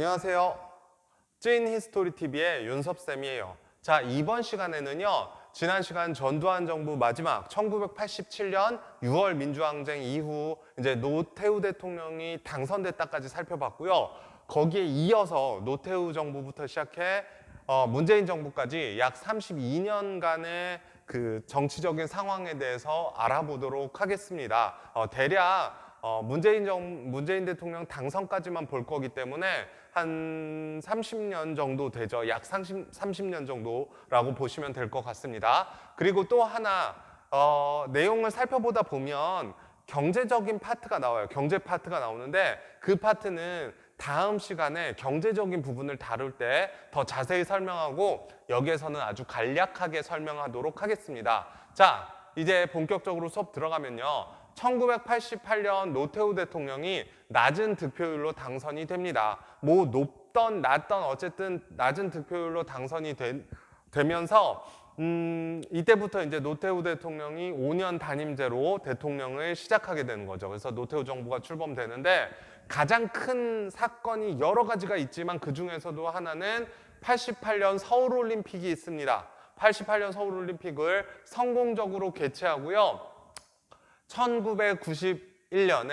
안녕하세요. 찐 히스토리 TV의 윤섭쌤이에요. 자, 이번 시간에는요, 지난 시간 전두환 정부 마지막 1987년 6월 민주항쟁 이후 이제 노태우 대통령이 당선됐다까지 살펴봤고요. 거기에 이어서 노태우 정부부터 시작해 문재인 정부까지 약 32년간의 그 정치적인 상황에 대해서 알아보도록 하겠습니다. 대략 문재인 대통령 당선까지만 볼 거기 때문에 한 30년 정도 되죠. 약 30년 정도라고 보시면 될 것 같습니다. 그리고 또 하나 내용을 살펴보다 보면 경제적인 파트가 나와요. 경제 파트가 나오는데 그 파트는 다음 시간에 경제적인 부분을 다룰 때 더 자세히 설명하고 여기에서는 아주 간략하게 설명하도록 하겠습니다. 자, 이제 본격적으로 수업 들어가면요. 1988년 노태우 대통령이 낮은 득표율로 당선이 됩니다. 뭐 높던 낮던 어쨌든 낮은 득표율로 당선이 되면서 이때부터 이제 노태우 대통령이 5년 단임제로 대통령을 시작하게 되는 거죠. 그래서 노태우 정부가 출범되는데 가장 큰 사건이 여러 가지가 있지만 그 중에서도 하나는 88년 서울올림픽이 있습니다. 88년 서울올림픽을 성공적으로 개최하고요. 1991년에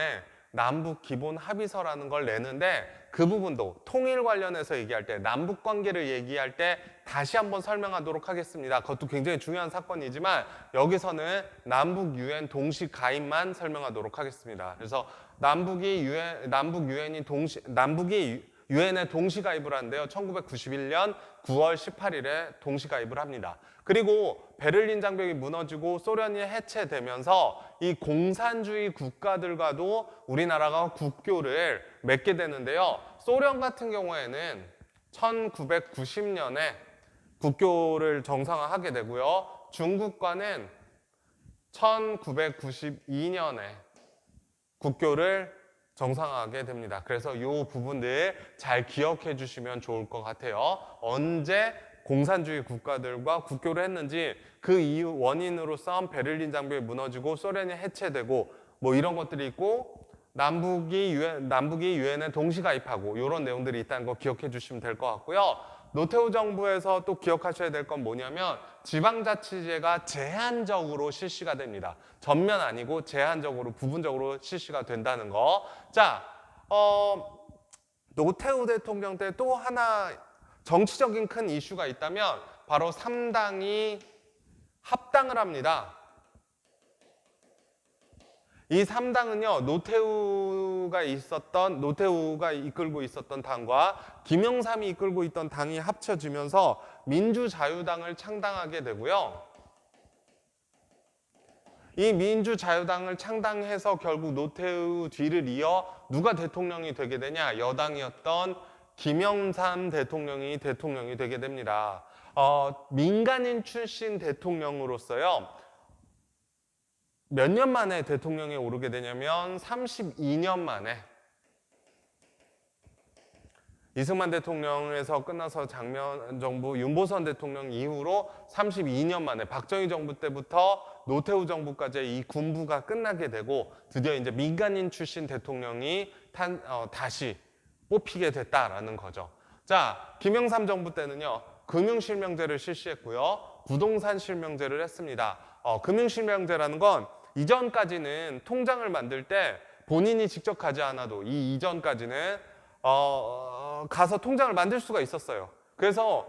남북 기본 합의서라는 걸 내는데 그 부분도 통일 관련해서 얘기할 때 남북 관계를 얘기할 때 다시 한번 설명하도록 하겠습니다. 그것도 굉장히 중요한 사건이지만 여기서는 남북 유엔 동시 가입만 설명하도록 하겠습니다. 그래서 남북이 유엔에 동시 가입을 하는데요. 1991년 9월 18일에 동시 가입을 합니다. 그리고 베를린 장벽이 무너지고 소련이 해체되면서 이 공산주의 국가들과도 우리나라가 국교를 맺게 되는데요. 소련 같은 경우에는 1990년에 국교를 정상화하게 되고요. 중국과는 1992년에 국교를 정상화하게 됩니다. 그래서 이 부분들 잘 기억해 주시면 좋을 것 같아요. 언제 공산주의 국가들과 국교를 했는지 그 이유 원인으로서 베를린 장벽이 무너지고 소련이 해체되고 뭐 이런 것들이 있고 남북이 유엔에 동시 가입하고 이런 내용들이 있다는 거 기억해 주시면 될 것 같고요. 노태우 정부에서 또 기억하셔야 될 건 뭐냐면 지방자치제가 제한적으로 실시가 됩니다. 전면 아니고 제한적으로 부분적으로 실시가 된다는 거. 자, 노태우 대통령 때 또 하나 정치적인 큰 이슈가 있다면 바로 3당이 합당을 합니다. 이 3당은요, 노태우가 이끌고 있었던 당과 김영삼이 이끌고 있던 당이 합쳐지면서 민주자유당을 창당하게 되고요. 이 민주자유당을 창당해서 결국 노태우 뒤를 이어 누가 대통령이 되게 되냐? 여당이었던 김영삼 대통령이 되게 됩니다. 민간인 출신 대통령으로서요. 몇 년 만에 대통령에 오르게 되냐면 32년 만에 이승만 대통령에서 끝나서 장면 정부 윤보선 대통령 이후로 32년 만에 박정희 정부 때부터 노태우 정부까지 이 군부가 끝나게 되고 드디어 이제 민간인 출신 대통령이 다시 뽑히게 됐다라는 거죠. 자, 김영삼 정부 때는요. 금융실명제를 실시했고요. 부동산 실명제를 했습니다. 금융실명제라는 건 이전까지는 통장을 만들 때 본인이 직접 가지 않아도 이 이전까지는 가서 통장을 만들 수가 있었어요. 그래서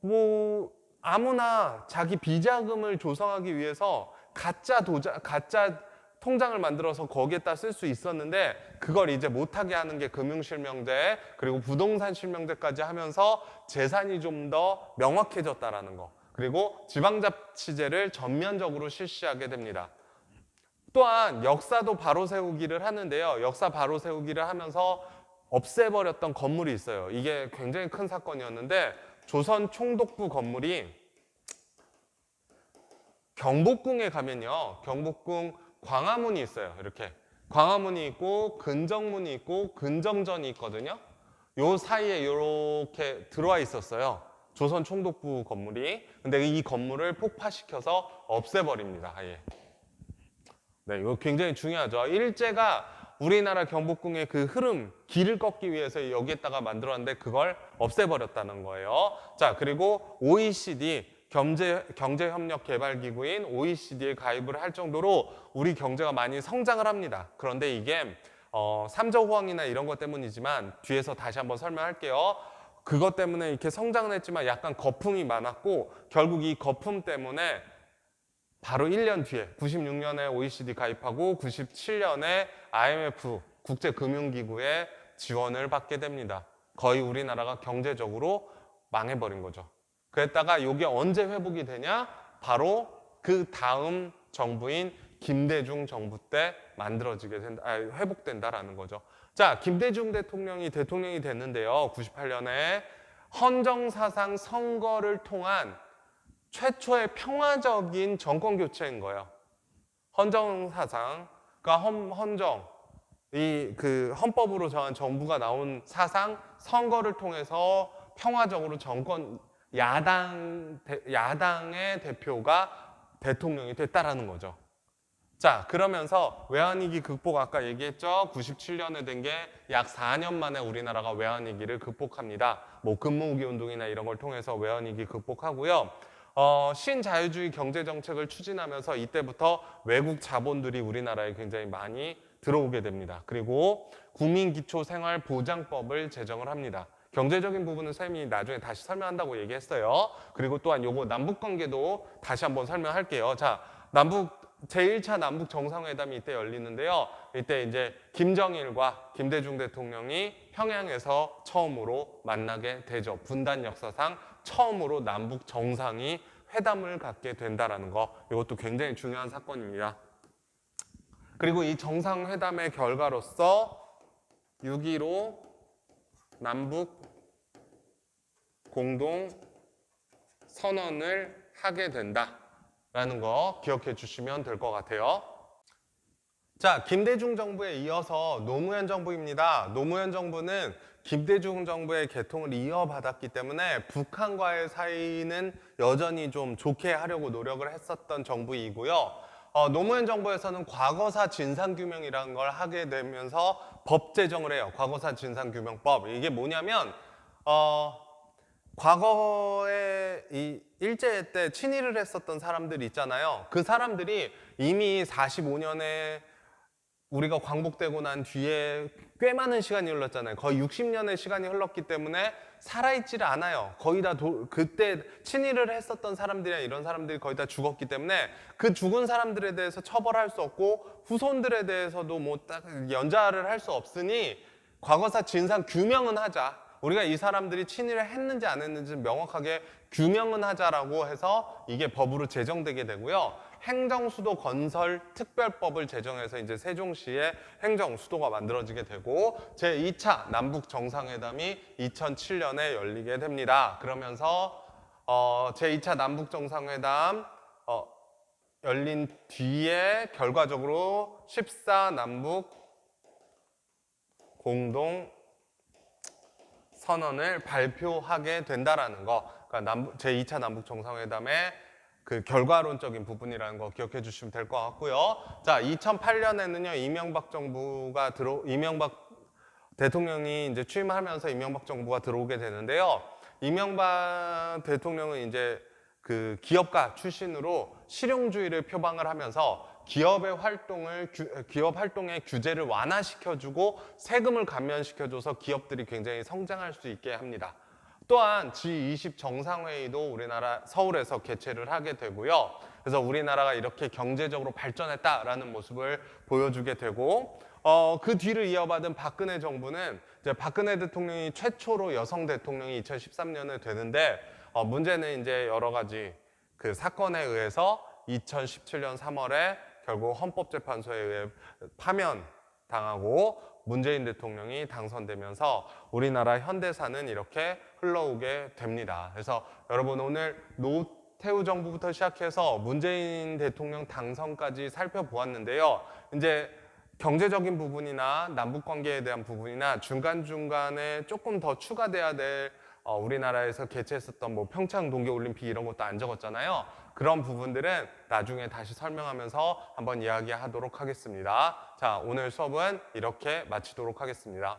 뭐 아무나 자기 비자금을 조성하기 위해서 가짜 통장을 만들어서 거기에다 쓸 수 있었는데 그걸 이제 못하게 하는 게 금융실명제 그리고 부동산 실명제까지 하면서 재산이 좀 더 명확해졌다라는 거. 그리고 지방자치제를 전면적으로 실시하게 됩니다. 또한 역사도 바로 세우기를 하는데요. 역사 바로 세우기를 하면서 없애버렸던 건물이 있어요. 이게 굉장히 큰 사건이었는데 조선 총독부 건물이 경복궁에 가면요. 경복궁 광화문이 있어요. 이렇게 광화문이 있고 근정문이 있고 근정전이 있거든요. 요 사이에 이렇게 들어와 있었어요. 조선 총독부 건물이. 근데 이 건물을 폭파시켜서 없애버립니다. 아예. 네, 이거 굉장히 중요하죠. 일제가 우리나라 경복궁의 그 흐름, 길을 꺾기 위해서 여기에다가 만들었는데 그걸 없애버렸다는 거예요. 자, 그리고 OECD, 경제협력개발기구인 OECD에 가입을 할 정도로 우리 경제가 많이 성장을 합니다. 그런데 이게 삼저우황이나 이런 것 때문이지만 뒤에서 다시 한번 설명할게요. 그것 때문에 이렇게 성장은 했지만 약간 거품이 많았고 결국 이 거품 때문에 바로 1년 뒤에 96년에 OECD 가입하고 97년에 IMF 국제금융기구의 지원을 받게 됩니다. 거의 우리나라가 경제적으로 망해버린 거죠. 그랬다가 이게 언제 회복이 되냐? 바로 그 다음 정부인 김대중 정부 때 만들어지게 된다, 회복된다라는 거죠. 자, 김대중 대통령이 됐는데요. 98년에 헌정사상 선거를 통한 최초의 평화적인 정권 교체인 거예요. 헌정사상, 그러니까 헌정, 그 헌법으로 정한 정부가 나온 사상, 선거를 통해서 평화적으로 야당의 대표가 대통령이 됐다라는 거죠. 자, 그러면서 외환위기 극복, 아까 얘기했죠? 97년에 된 게 약 4년 만에 우리나라가 외환위기를 극복합니다. 뭐 근무후기 운동이나 이런 걸 통해서 외환위기 극복하고요. 신자유주의 경제정책을 추진하면서 이때부터 외국 자본들이 우리나라에 굉장히 많이 들어오게 됩니다. 그리고 국민기초생활보장법을 제정을 합니다. 경제적인 부분은 쌤이 나중에 다시 설명한다고 얘기했어요. 그리고 또한 요거 남북관계도 다시 한번 설명할게요. 자, 제1차 남북 정상회담이 이때 열리는데요. 이때 이제 김정일과 김대중 대통령이 평양에서 처음으로 만나게 되죠. 분단 역사상 처음으로 남북 정상이 회담을 갖게 된다라는 거. 이것도 굉장히 중요한 사건입니다. 그리고 이 정상회담의 결과로서 6.15 남북 공동 선언을 하게 된다라는 거 기억해 주시면 될 것 같아요. 자, 김대중 정부에 이어서 노무현 정부입니다. 노무현 정부는 김대중 정부의 개통을 이어받았기 때문에 북한과의 사이는 여전히 좀 좋게 하려고 노력을 했었던 정부이고요. 노무현 정부에서는 과거사 진상규명이라는 걸 하게 되면서 법 제정을 해요. 과거사 진상규명법. 이게 뭐냐면 과거에 이 일제 때 친일을 했었던 사람들 있잖아요. 그 사람들이 이미 45년에 우리가 광복되고 난 뒤에 꽤 많은 시간이 흘렀잖아요. 거의 60년의 시간이 흘렀기 때문에 살아있지를 않아요. 거의 다 그때 친일을 했었던 사람들이나 이런 사람들이 거의 다 죽었기 때문에 그 죽은 사람들에 대해서 처벌할 수 없고 후손들에 대해서도 뭐 딱 연좌를 할 수 없으니 과거사 진상 규명은 하자. 우리가 이 사람들이 친일을 했는지 안 했는지 명확하게 규명은 하자라고 해서 이게 법으로 제정되게 되고요. 행정수도 건설 특별법을 제정해서 이제 세종시에 행정수도가 만들어지게 되고 제2차 남북 정상회담이 2007년에 열리게 됩니다. 그러면서 제2차 남북 정상회담 열린 뒤에 결과적으로 14 남북 공동 선언을 발표하게 된다라는 거. 그러니까 제2차 남북 정상회담의 그 결과론적인 부분이라는 거 기억해 주시면 될 것 같고요. 자, 2008년에는요, 이명박 대통령이 이제 취임하면서 이명박 정부가 들어오게 되는데요. 이명박 대통령은 이제 그 기업가 출신으로 실용주의를 표방을 하면서 기업 활동의 규제를 완화시켜주고 세금을 감면시켜줘서 기업들이 굉장히 성장할 수 있게 합니다. 또한 G20 정상회의도 우리나라 서울에서 개최를 하게 되고요. 그래서 우리나라가 이렇게 경제적으로 발전했다라는 모습을 보여주게 되고 그 뒤를 이어받은 박근혜 정부는 이제 박근혜 대통령이 최초로 여성 대통령이 2013년에 되는데 문제는 이제 여러 가지 그 사건에 의해서 2017년 3월에 결국 헌법재판소에 의해 파면당하고 문재인 대통령이 당선되면서 우리나라 현대사는 이렇게 흘러오게 됩니다. 그래서 여러분 오늘 노태우 정부부터 시작해서 문재인 대통령 당선까지 살펴보았는데요. 이제 경제적인 부분이나 남북관계에 대한 부분이나 중간중간에 조금 더 추가돼야 될 우리나라에서 개최했었던 뭐 평창 동계올림픽 이런 것도 안 적었잖아요. 그런 부분들은 나중에 다시 설명하면서 한번 이야기하도록 하겠습니다. 자, 오늘 수업은 이렇게 마치도록 하겠습니다.